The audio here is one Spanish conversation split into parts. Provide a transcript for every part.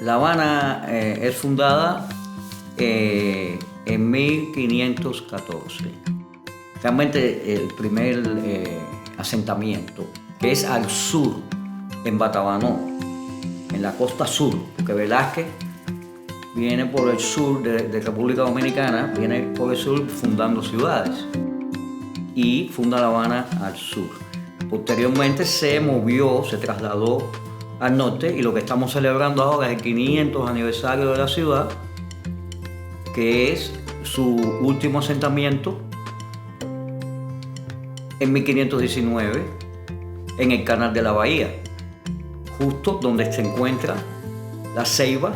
La Habana es fundada en 1514. Realmente el primer asentamiento, que es al sur, en Batabanó, en la costa sur, porque Velázquez viene por el sur de República Dominicana, viene por el sur fundando ciudades y funda La Habana al sur. Posteriormente se movió, se trasladó al norte y lo que estamos celebrando ahora es el 500 aniversario de la ciudad, que es su último asentamiento en 1519 en el Canal de la Bahía, justo donde se encuentra la Ceiba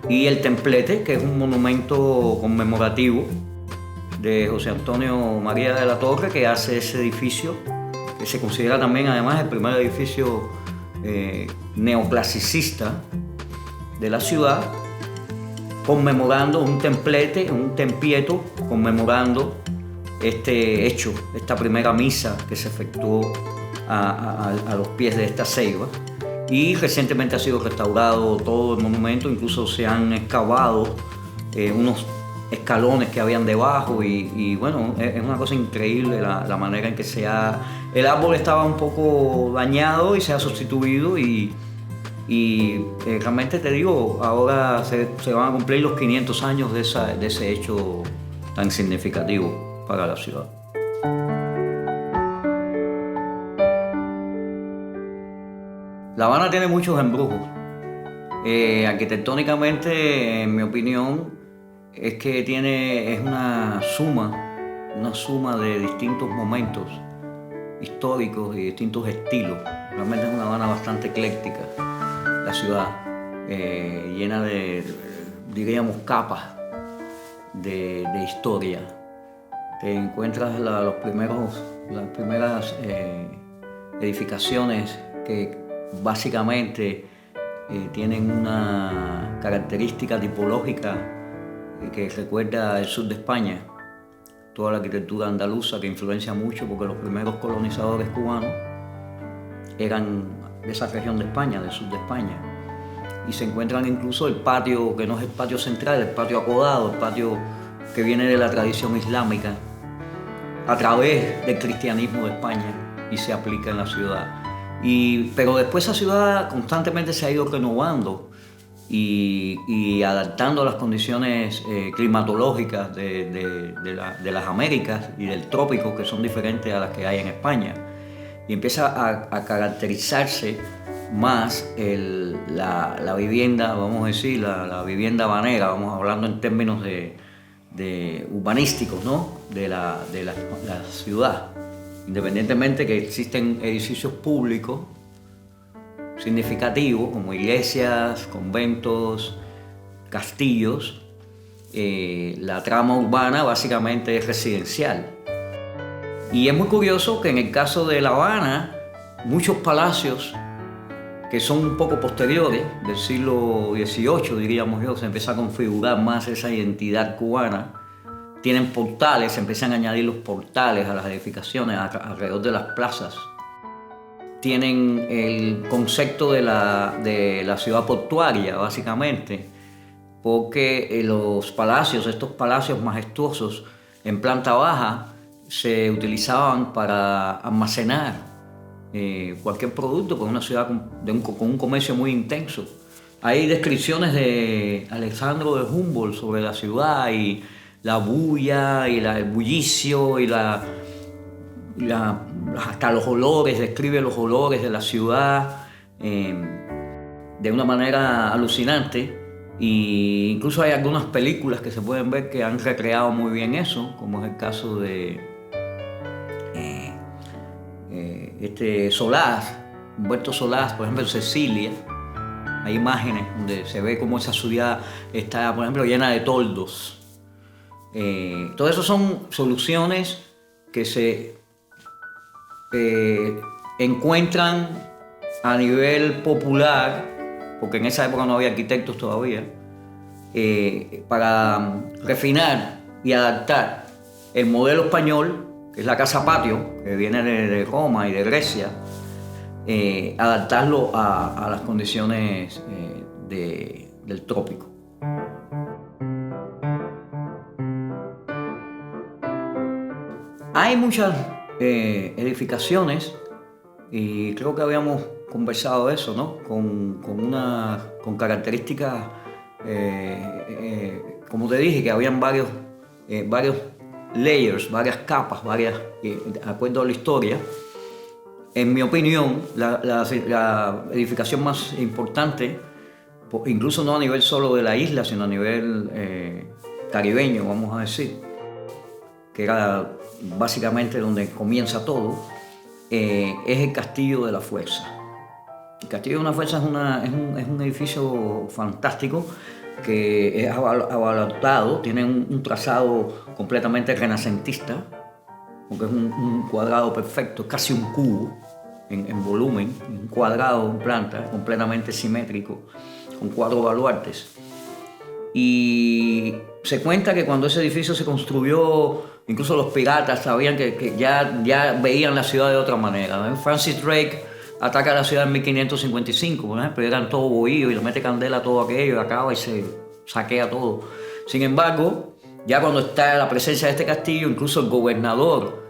y el Templete, que es un monumento conmemorativo de José Antonio María de la Torre, que hace ese edificio, que se considera también además el primer edificio neoclasicista de la ciudad, conmemorando un templete, un tempieto, conmemorando este hecho, esta primera misa que se efectuó a los pies de esta ceiba. Y recientemente ha sido restaurado todo el monumento, incluso se han excavado unos escalones que habían debajo y bueno, es una cosa increíble la manera en que se ha... El árbol estaba un poco dañado y se ha sustituido y realmente te digo, ahora se van a cumplir los 500 años de ese hecho tan significativo para la ciudad. La Habana tiene muchos embrujos. Arquitectónicamente, en mi opinión, es que es una suma de distintos momentos históricos y distintos estilos. Realmente es una Habana bastante ecléctica, la ciudad, llena de, diríamos, capas de historia. Te encuentras las primeras edificaciones que básicamente tienen una característica tipológica que recuerda el sur de España, toda la arquitectura andaluza que influencia mucho porque los primeros colonizadores cubanos eran de esa región de España, del sur de España. Y se encuentran incluso el patio, que no es el patio central, el patio acodado, el patio que viene de la tradición islámica a través del cristianismo de España y se aplica en la ciudad. Pero después esa ciudad constantemente se ha ido renovando y adaptando a las condiciones climatológicas de las Américas y del trópico, que son diferentes a las que hay en España. Y empieza a caracterizarse más la vivienda, vamos a decir, la vivienda habanera, vamos hablando en términos de urbanísticos, ¿no? de la ciudad. Independientemente que existen edificios públicos significativos como iglesias, conventos, castillos, la trama urbana básicamente es residencial. Y es muy curioso que en el caso de La Habana, muchos palacios que son un poco posteriores, del siglo XVIII, diríamos yo, se empieza a configurar más esa identidad cubana. Tienen portales, se empiezan a añadir los portales a las edificaciones alrededor de las plazas. Tienen el concepto de la ciudad portuaria, básicamente, porque estos palacios majestuosos en planta baja se utilizaban para almacenar cualquier producto, con una ciudad con un comercio muy intenso. Hay descripciones de Alexandro de Humboldt sobre la ciudad y la bulla y el bullicio y hasta los olores, describe los olores de la ciudad de una manera alucinante. Y incluso hay algunas películas que se pueden ver que han recreado muy bien eso, como es el caso de Solás, Humberto Solás, por ejemplo, en Cecilia. Hay imágenes donde se ve cómo esa ciudad está, por ejemplo, llena de toldos. Todo eso son soluciones que se encuentran a nivel popular, porque en esa época no había arquitectos todavía, para refinar y adaptar el modelo español, que es la casa patio, que viene de Roma y de Grecia, adaptarlo a las condiciones del trópico. Hay muchas edificaciones, y creo que habíamos conversado de eso, ¿no? Con características, como te dije, que habían varios layers, varias capas, de acuerdo a la historia. En mi opinión, la edificación más importante, incluso no a nivel solo de la isla, sino a nivel caribeño, vamos a decir, que era básicamente donde comienza todo, es el Castillo de la Fuerza. El Castillo de la Fuerza es un edificio fantástico que es abarrotado, tiene un trazado completamente renacentista, porque es un cuadrado perfecto, casi un cubo en volumen, un cuadrado en planta, completamente simétrico, con 4 baluartes. Y se cuenta que cuando ese edificio se construyó, incluso los piratas sabían que ya veían la ciudad de otra manera. Francis Drake ataca la ciudad en 1555, por ejemplo, eran todo bohío y le mete candela a todo aquello y acaba y se saquea todo. Sin embargo, ya cuando está la presencia de este castillo, incluso el gobernador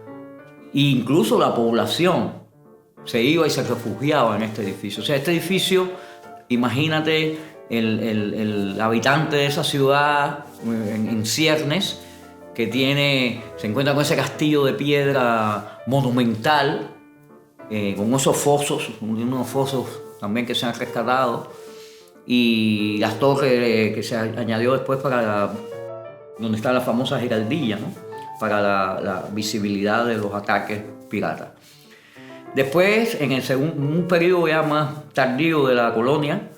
e incluso la población se iba y se refugiaba en este edificio. O sea, este edificio, imagínate el habitante de esa ciudad en ciernes, que se encuentra con ese castillo de piedra monumental, con esos fosos, unos fosos también que se han rescatado, y las torres que se añadió después donde está la famosa giraldilla, ¿no? Para la visibilidad de los ataques piratas. Después, en un periodo ya más tardío de la colonia,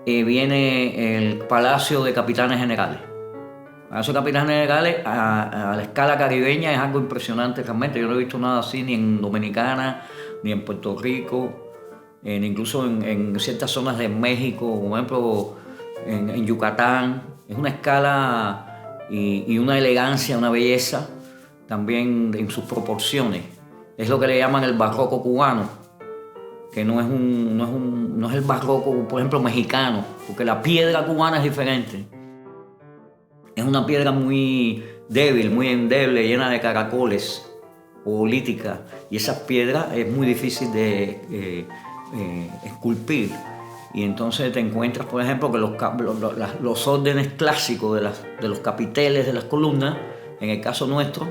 viene el Palacio de Capitanes Generales. El Palacio de Capitanes Generales a la escala caribeña es algo impresionante realmente. Yo no he visto nada así ni en Dominicana, ni en Puerto Rico, ni incluso en ciertas zonas de México, por ejemplo en Yucatán. Es una escala y una elegancia, una belleza también en sus proporciones. Es lo que le llaman el barroco cubano, que no es el barroco, por ejemplo, mexicano, porque la piedra cubana es diferente. Es una piedra muy débil, muy endeble, llena de caracoles, política, y esas piedras es muy difícil de esculpir. Y entonces te encuentras, por ejemplo, que los órdenes clásicos de los capiteles de las columnas, en el caso nuestro,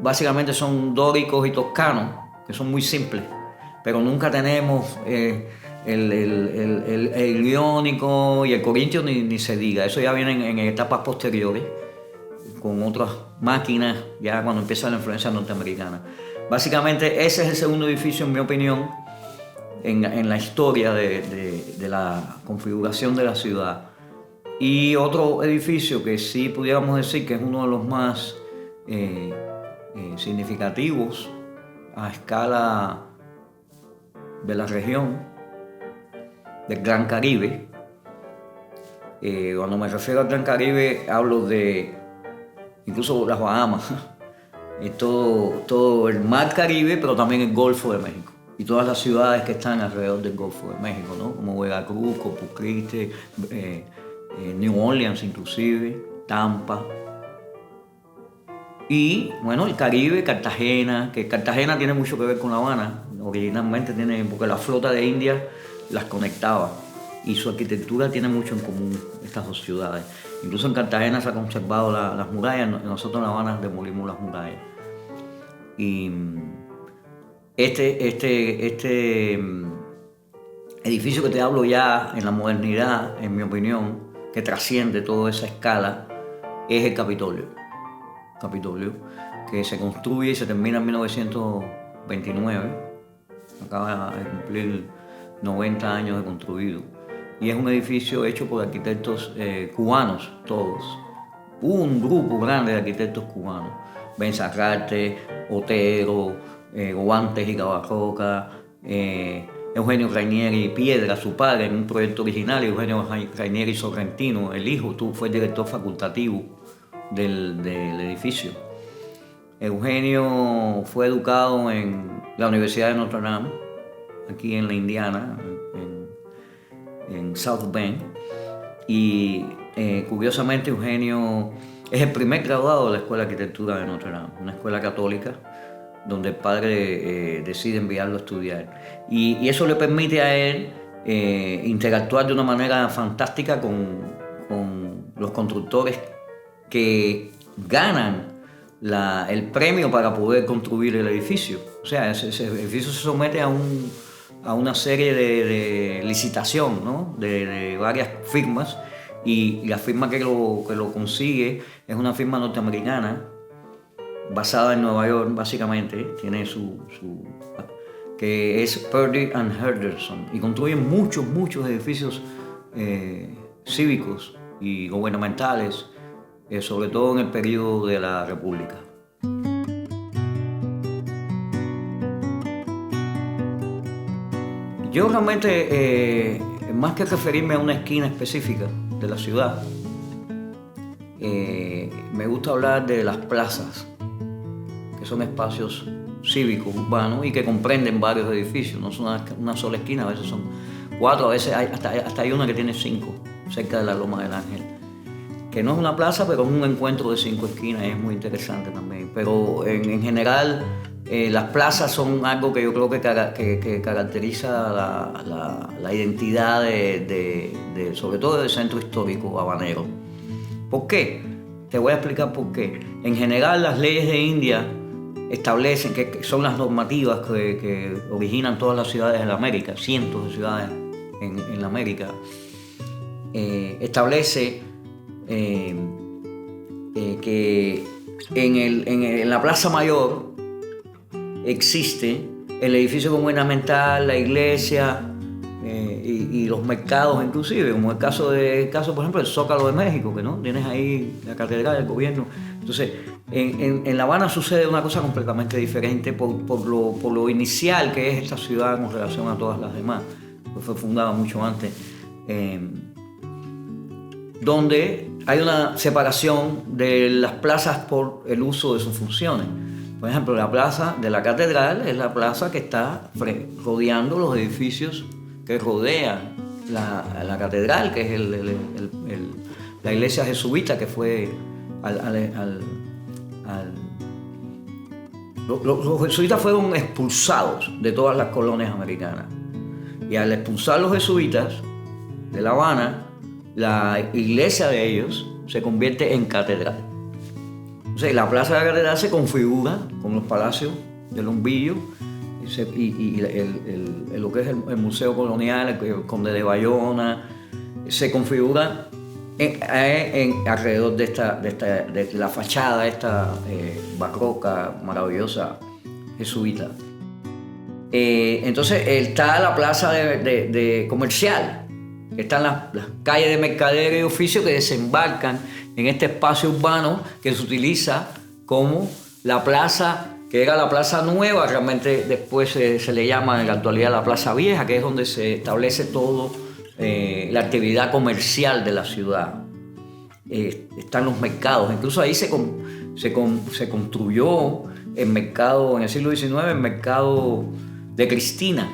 básicamente son dóricos y toscanos, que son muy simples, pero nunca tenemos el iónico y el corintio ni se diga. Eso ya viene en etapas posteriores, con otras máquinas, ya cuando empieza la influencia norteamericana. Básicamente ese es el segundo edificio, en mi opinión, en la historia de la configuración de la ciudad. Y otro edificio que sí pudiéramos decir que es uno de los más significativos a escala de la región del Gran Caribe. Cuando me refiero al Gran Caribe hablo de incluso las Bahamas, todo el Mar Caribe, pero también el Golfo de México y todas las ciudades que están alrededor del Golfo de México, ¿no? Como Veracruz, Corpus Christi, New Orleans inclusive, Tampa. Y bueno, el Caribe, Cartagena, que Cartagena tiene mucho que ver con La Habana, originalmente porque la flota de India las conectaba y su arquitectura tiene mucho en común estas dos ciudades. Incluso en Cartagena se han conservado las murallas, nosotros en La Habana demolimos las murallas. Y este edificio que te hablo ya en la modernidad, en mi opinión, que trasciende toda esa escala, es el Capitolio, que se construye y se termina en 1929, acaba de cumplir 90 años de construido, y es un edificio hecho por arquitectos cubanos, todos. Hubo un grupo grande de arquitectos cubanos, Benzarrate, Otero, Guantes y Cabarroca, Eugenio Rainieri Piedra, su padre, en un proyecto original, y Eugenio Rainieri Sorrentino, el hijo, fue director facultativo del edificio. Eugenio fue educado en la Universidad de Notre Dame, aquí en la Indiana, en South Bend, y curiosamente Eugenio es el primer graduado de la Escuela de Arquitectura de Notre Dame, una escuela católica donde el padre decide enviarlo a estudiar. Y eso le permite a él interactuar de una manera fantástica con los constructores que ganan el premio para poder construir el edificio. O sea, ese edificio se somete a una serie de licitación, ¿no? de varias firmas, y la firma que lo consigue es una firma norteamericana basada en Nueva York, básicamente. Tiene que es Purdy and Henderson, y construyen muchos edificios cívicos y gubernamentales, sobre todo en el periodo de la República. Yo realmente, más que referirme a una esquina específica de la ciudad, me gusta hablar de las plazas, que son espacios cívicos, urbanos, y que comprenden varios edificios. No son una sola esquina, a veces son 4, a veces hasta hay una que tiene 5, cerca de la Loma del Ángel, que no es una plaza, pero es un encuentro de 5 esquinas, y es muy interesante también. Pero en general, las plazas son algo que yo creo que caracteriza la identidad sobre todo del centro histórico habanero. ¿Por qué? Te voy a explicar por qué. En general, las leyes de India establecen, que son las normativas que originan todas las ciudades de la América, cientos de ciudades en la América, establece que en la Plaza Mayor existe el edificio gubernamental, la iglesia y los mercados inclusive, como el caso, por ejemplo, del Zócalo de México, que no tienes ahí la catedral del gobierno. Entonces, en La Habana sucede una cosa completamente diferente por lo inicial que es esta ciudad con relación a todas las demás, pues fue fundada mucho antes, donde hay una separación de las plazas por el uso de sus funciones. Por ejemplo, la plaza de la catedral es la plaza que está rodeando los edificios que rodean la catedral, que es la iglesia jesuita, que fue los jesuitas fueron expulsados de todas las colonias americanas, y al expulsar los jesuitas de La Habana, la iglesia de ellos se convierte en catedral. Entonces, la plaza de la catedral se configura con los palacios de Lumbillo y lo que es el Museo Colonial, el Conde de Bayona, se configura alrededor de la fachada esta barroca, maravillosa, jesuita. Entonces está la plaza de comercial, están las calles de mercadeo y oficio que desembarcan en este espacio urbano que se utiliza como la plaza, que era la plaza nueva, realmente después se le llama en la actualidad la plaza vieja, que es donde se establece todo la actividad comercial de la ciudad. Están los mercados, incluso ahí se construyó el mercado, en el siglo XIX, el mercado de Cristina,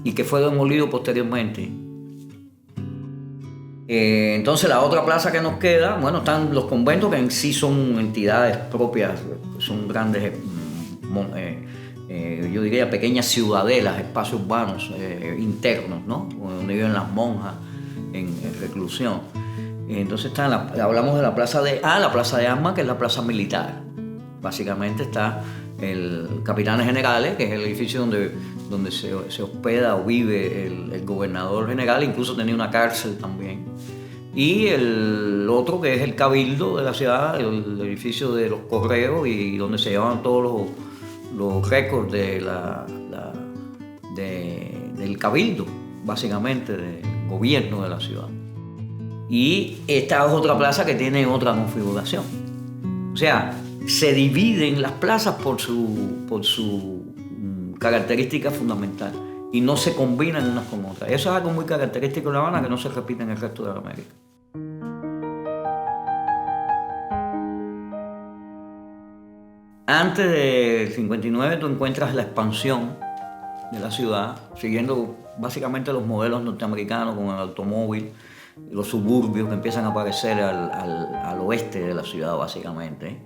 y que fue demolido posteriormente. Entonces, la otra plaza que nos queda, bueno, están los conventos, que en sí son entidades propias, son grandes, yo diría pequeñas ciudadelas, espacios urbanos internos, ¿no? Donde viven las monjas en reclusión. Entonces hablamos de la plaza de Armas, que es la plaza militar. Básicamente está el Capitanes Generales, que es el edificio donde se hospeda o vive el gobernador general, incluso tenía una cárcel también. Y el otro, que es el Cabildo de la ciudad, el edificio de los correos, y donde se llevan todos los récords del Cabildo, básicamente, del gobierno de la ciudad. Y esta es otra plaza que tiene otra configuración. O sea, se dividen las plazas por su característica fundamental. y no se combinan unas con otras. Eso es algo muy característico de La Habana que no se repite en el resto de América. Antes del 59 tú encuentras la expansión de la ciudad, siguiendo básicamente los modelos norteamericanos con el automóvil, los suburbios que empiezan a aparecer al oeste de la ciudad básicamente,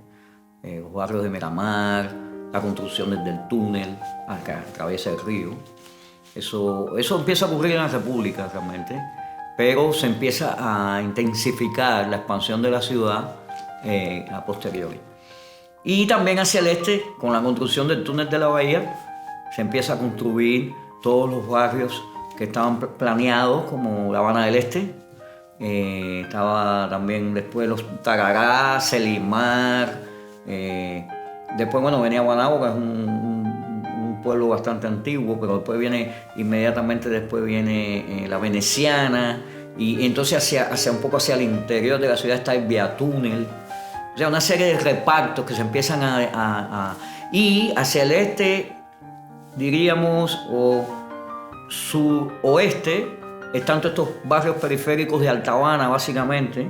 los barrios de Miramar, la construcción desde el túnel que atraviesa el río. Eso empieza a ocurrir en la República realmente, pero se empieza a intensificar la expansión de la ciudad a posteriori. Y también hacia el este, con la construcción del túnel de la Bahía, se empieza a construir todos los barrios que estaban planeados, como La Habana del Este. Estaba también después los Tarará, Celimar. Después, bueno, venía Guanabo, que es un pueblo bastante antiguo, pero después inmediatamente después viene la Veneciana. Y entonces hacia un poco hacia el interior de la ciudad está el Via Túnel. O sea, una serie de repartos que se empiezan y hacia el este, diríamos, o suroeste, están todos estos barrios periféricos de Alta Habana, básicamente,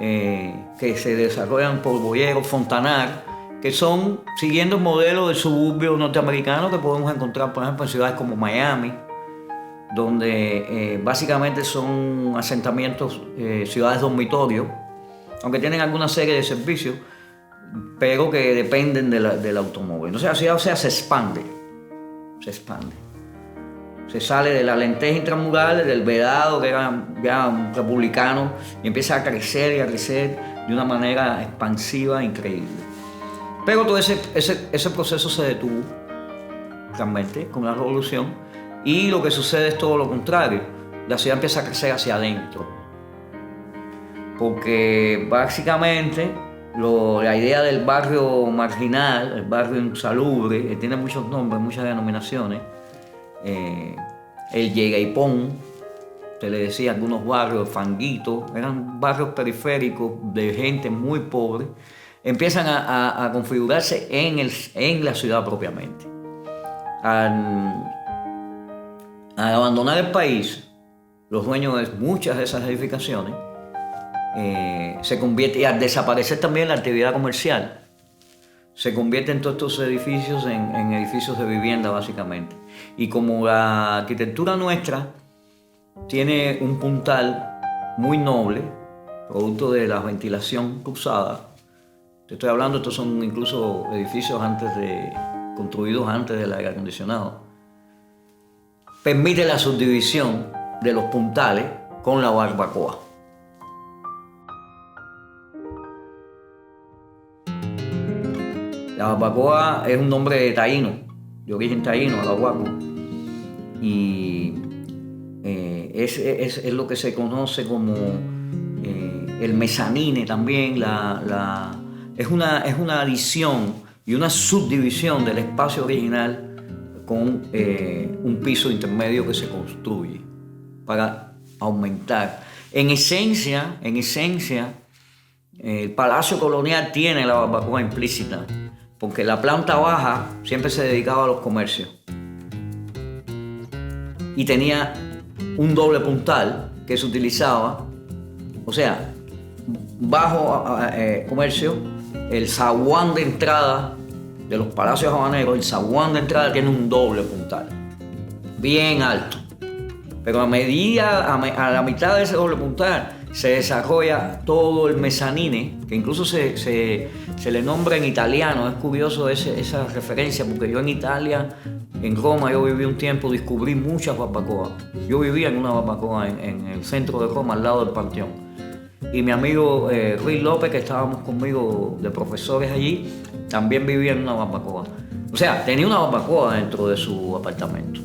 que se desarrollan por Boyeros, Fontanar, que son siguiendo el modelo del suburbio norteamericano que podemos encontrar, por ejemplo, en ciudades como Miami, donde básicamente son asentamientos, ciudades dormitorios, aunque tienen alguna serie de servicios, pero que dependen del automóvil. Entonces la ciudad, o sea, se expande. Se sale de la lenteja intramural, del Vedado, que era ya un republicano, y empieza a crecer y a crecer de una manera expansiva increíble. Pero todo ese proceso se detuvo realmente con la revolución, y lo que sucede es todo lo contrario. La ciudad empieza a crecer hacia adentro. Porque básicamente la idea del barrio marginal, el barrio insalubre, tiene muchos nombres, muchas denominaciones. El Yegaipón, se le decía algunos barrios, Fanguito, eran barrios periféricos de gente muy pobre, empiezan a configurarse en la ciudad propiamente. Al abandonar el país, los dueños de muchas de esas edificaciones, se convierte, y al desaparecer también la actividad comercial, se convierten todos estos edificios en edificios de vivienda básicamente. Y como la arquitectura nuestra tiene un puntal muy noble, producto de la ventilación cruzada, te estoy hablando, estos son incluso edificios construidos antes del aire acondicionado, permite la subdivisión de los puntales con la barbacoa. La barbacoa es un nombre taíno, de origen taíno, arahuaco, y es lo que se conoce como el mezanine también. Es una adición y una subdivisión del espacio original con un piso intermedio que se construye para aumentar. En esencia, el Palacio Colonial tiene la barbacoa implícita, porque la planta baja siempre se dedicaba a los comercios y tenía un doble puntal que se utilizaba, o sea, bajo comercio, el zaguán de entrada de los palacios habaneros, el zaguán de entrada tiene un doble puntal, bien alto, pero a la mitad de ese doble puntal se desarrolla todo el mezanine, que incluso se le nombra en italiano. Es curioso esa referencia, porque yo en Italia, en Roma, yo viví un tiempo, descubrí muchas barbacoas. Yo vivía en una barbacoa en el centro de Roma, al lado del Panteón. Y mi amigo Ruiz López, que estábamos conmigo de profesores allí, también vivía en una barbacoa. O sea, tenía una barbacoa dentro de su apartamento.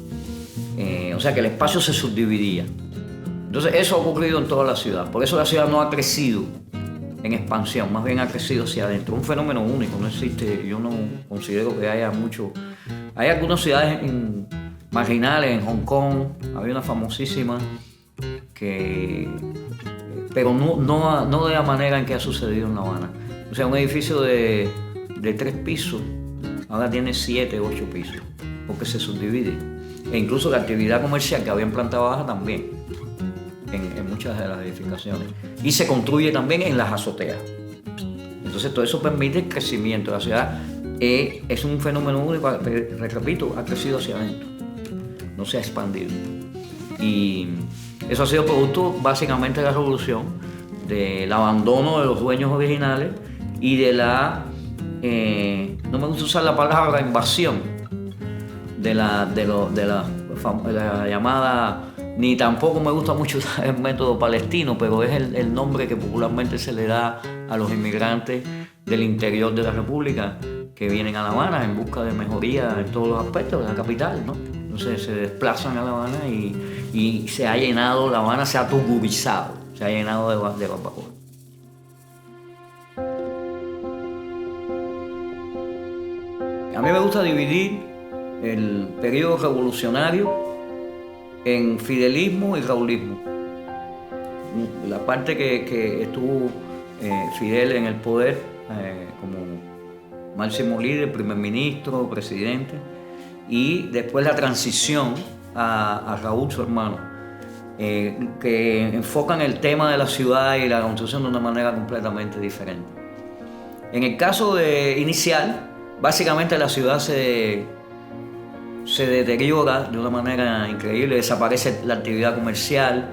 O sea que el espacio se subdividía. Entonces eso ha ocurrido en toda la ciudad. Por eso la ciudad no ha crecido en expansión, más bien ha crecido hacia adentro. Un fenómeno único, no existe. Yo no considero que haya mucho. Hay algunas ciudades marginales, en Hong Kong, había una famosísima, pero no de la manera en que ha sucedido en La Habana. O sea, un edificio de 3 pisos, ahora tiene 7, 8 pisos, porque se subdivide. e incluso la actividad comercial que había en planta baja también, en muchas de las edificaciones. Y se construye también en las azoteas. Entonces todo eso permite el crecimiento. La ciudad es un fenómeno único, repito, ha crecido hacia adentro, no se ha expandido. Y eso ha sido producto básicamente de la revolución, del abandono de los dueños originales y de la, no me gusta usar la palabra invasión, de la llamada, ni tampoco me gusta mucho usar el método palestino, pero es el nombre que popularmente se le da a los inmigrantes del interior de la República que vienen a La Habana en busca de mejoría en todos los aspectos de la capital, ¿no? Entonces se desplazan a La Habana y se ha llenado, La Habana se ha tugurizado, se ha llenado de barbacoa. A mí me gusta dividir el periodo revolucionario en fidelismo y raúlismo. La parte que estuvo Fidel en el poder como máximo líder, primer ministro, presidente, y después la transición a Raúl, su hermano, que enfocan el tema de la ciudad y la construcción de una manera completamente diferente. En el caso inicial, básicamente la ciudad se deteriora de una manera increíble, desaparece la actividad comercial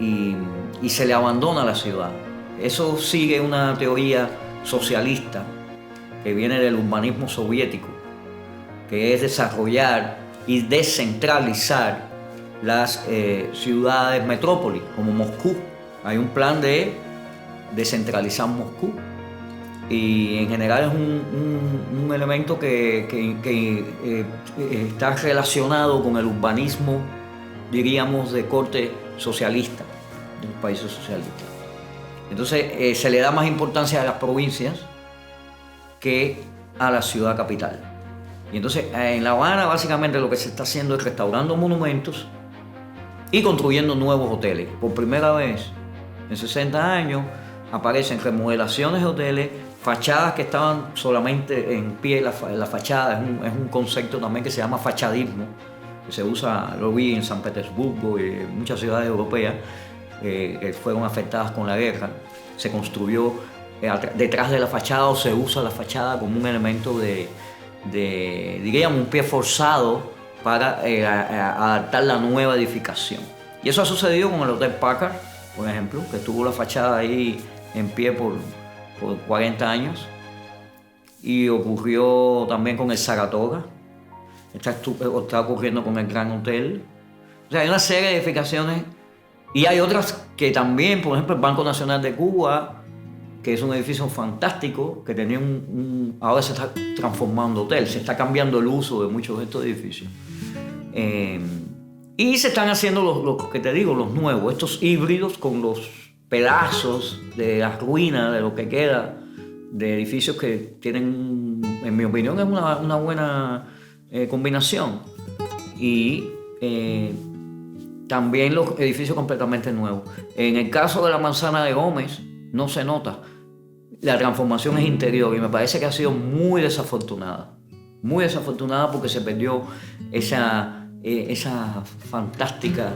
y se le abandona la ciudad. Eso sigue una teoría socialista que viene del urbanismo soviético, que es desarrollar y descentralizar las ciudades metrópolis, como Moscú. Hay un plan de descentralizar Moscú. Y en general es un elemento que está relacionado con el urbanismo, diríamos, de corte socialista, de los países socialistas. Entonces se le da más importancia a las provincias que a la ciudad capital. Y entonces en La Habana básicamente lo que se está haciendo es restaurando monumentos y construyendo nuevos hoteles. Por primera vez en 60 años aparecen remodelaciones de hoteles, fachadas que estaban solamente en pie, la fachada es un concepto también que se llama fachadismo, que se usa, lo vi en San Petersburgo y en muchas ciudades europeas que fueron afectadas con la guerra. Se construyó detrás de la fachada, o se usa la fachada como un elemento diríamos, un pie forzado para adaptar la nueva edificación. Y eso ha sucedido con el Hotel Packard, por ejemplo, que tuvo la fachada ahí en pie por 40 años, y ocurrió también con el Saratoga, está ocurriendo con el Gran Hotel. O sea, hay una serie de edificaciones y hay otras que también, por ejemplo, el Banco Nacional de Cuba, que es un edificio fantástico, que tenía ahora se está transformando en hotel, se está cambiando el uso de muchos de estos edificios. Y se están haciendo los que te digo, los nuevos, estos híbridos con los pedazos de las ruinas, de lo que queda, de edificios que tienen, en mi opinión, es una buena combinación. Y también los edificios completamente nuevos. En el caso de la Manzana de Gómez, no se nota. La transformación es interior y me parece que ha sido muy desafortunada. Muy desafortunada porque se perdió esa fantástica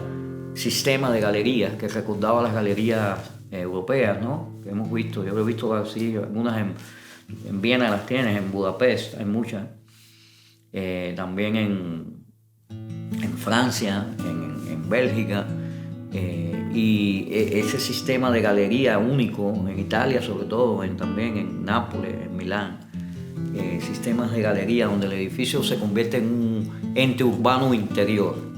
sistema de galerías que recordaba las galerías europeas, ¿no? Que hemos visto, yo lo he visto así, algunas en Viena las tienes, en Budapest hay muchas, también en Francia, en Bélgica, y ese sistema de galería único en Italia, sobre todo, también en Nápoles, en Milán, sistemas de galería donde el edificio se convierte en un ente urbano interior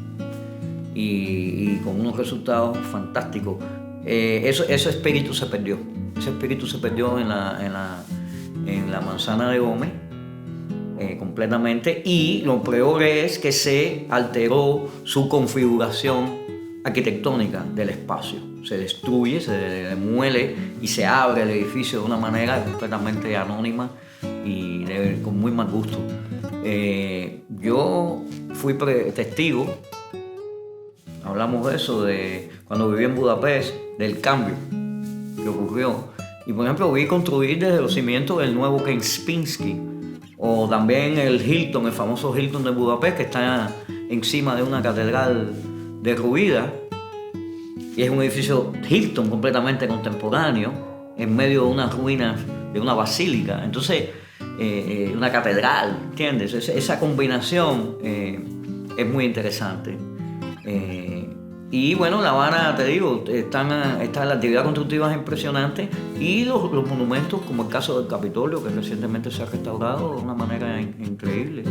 y con unos resultados fantásticos. Ese espíritu se perdió. Ese espíritu se perdió en la Manzana de Gómez completamente, y lo peor es que se alteró su configuración arquitectónica del espacio. Se destruye, se demuele y se abre el edificio de una manera completamente anónima y con muy mal gusto. Yo fui testigo, hablamos de eso, de cuando viví en Budapest, del cambio que ocurrió. Y por ejemplo, vi construir desde los cimientos el nuevo Kempinski, O también el Hilton, el famoso Hilton de Budapest, que está encima de una catedral derruida. Y es un edificio Hilton completamente contemporáneo, en medio de unas ruinas de una basílica. Entonces, una catedral, ¿entiendes? Esa combinación es muy interesante. Y bueno, La Habana, te digo, está la actividad constructiva es impresionante y los monumentos, como el caso del Capitolio, que recientemente se ha restaurado de una manera increíble.